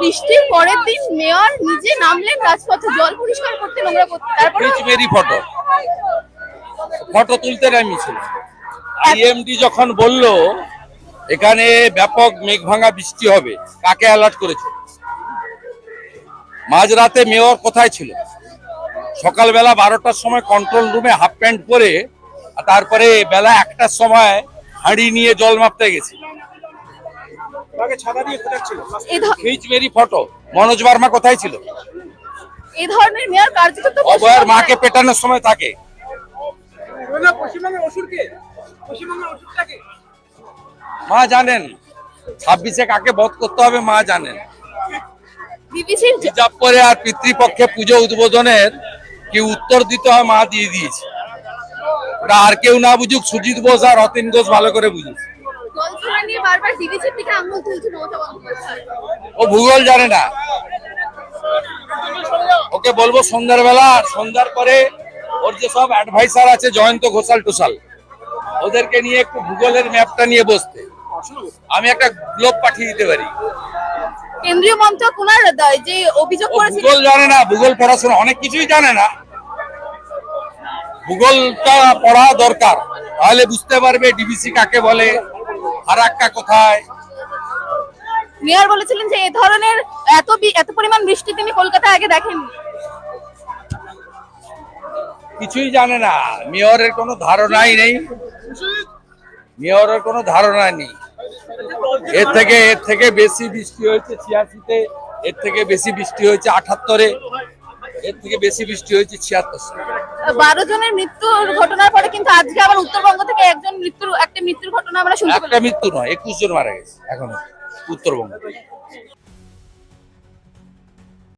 বৃষ্টির পরের দিন মেয়র নিজে নামলেন রাজপথে জল পরিষ্কার করতে, নোংরা করতে, তারপরে ফটো ফটো তুলতে নামিয়েছিল। আইএমডি যখন বলল এখানে ব্যাপক মেঘভাঙা বৃষ্টি হবে, কাকে অ্যালার্ট করেছে? মাঝরাতে মেয়র কোথায় ছিল? সকালবেলা 12টার সময় কন্ট্রোল রুমে হাফ প্যান্ট পরে, তারপরে বেলা 1টার সময় হাঁড়ি নিয়ে জল মাপতে গেছে। ফটো মনোজ বার্মা কোথায় ছিল? এই ধরনের মেয়র কার্যত অভয়ের মাকে পেটানোর সময় থাকে। মা জানেন 26-এ কাকে বধ করতে হবে, মা জানেন। হিজাব পরে আর পিতৃপক্ষে পুজো উদ্বোধনের কি উত্তর দিতে হয় মা দিয়ে দিয়েছে। ওটা আর কেউ না বুঝুক, সুজিত বোস আর অতীন ঘোষ ভালো করে বুঝেছে। ও ভূগোল জানে না, ওকে বলবো সন্ধ্যার বেলা আর সন্ধ্যার পরে ওর যে সব অ্যাডভাইসার আছে জয়ন্ত ঘোষাল টোসাল, ওদেরকে নিয়ে একটু ভূগোলের ম্যাপটা নিয়ে বসতে। আমি একটা গ্লোব পাঠিয়ে দিতে পারি। কেন্দ্রীয় মন্ত্রক ওনার যে অভিযোগ করেছে, ভূগোল জানে না, ভূগোল পড়াশোনা অনেক কিছুই জানে না। ভূগোলটা পড়া দরকার, তাহলে বুঝতে পারবে ডিবিসি কাকে বলে, ফারাক্কা কোথায়। মেয়র বলেছিলেন যে এই ধরনের এত পরিমাণ বৃষ্টি তিনি কলকাতায় আগে দেখেননি। কিছুই জানে না, মেয়রের কোনো ধারণাই নেই, মেয়রের কোনো ধারণা নেই। এর থেকে বেশি বৃষ্টি হয়েছে 86-তে, এর থেকে বেশি বৃষ্টি হয়েছে 78-এ, এর থেকে বেশি বৃষ্টি হয়েছে 76-এ। 12 জনের মৃত্যুর ঘটনার পরে কিন্তু আজকে আবার উত্তরবঙ্গ থেকে একটা মৃত্যুর ঘটনা আমরা শুনতে পেলাম। একটা মৃত্যু নয়, 21 জন মারা গেছে এখনো উত্তরবঙ্গে।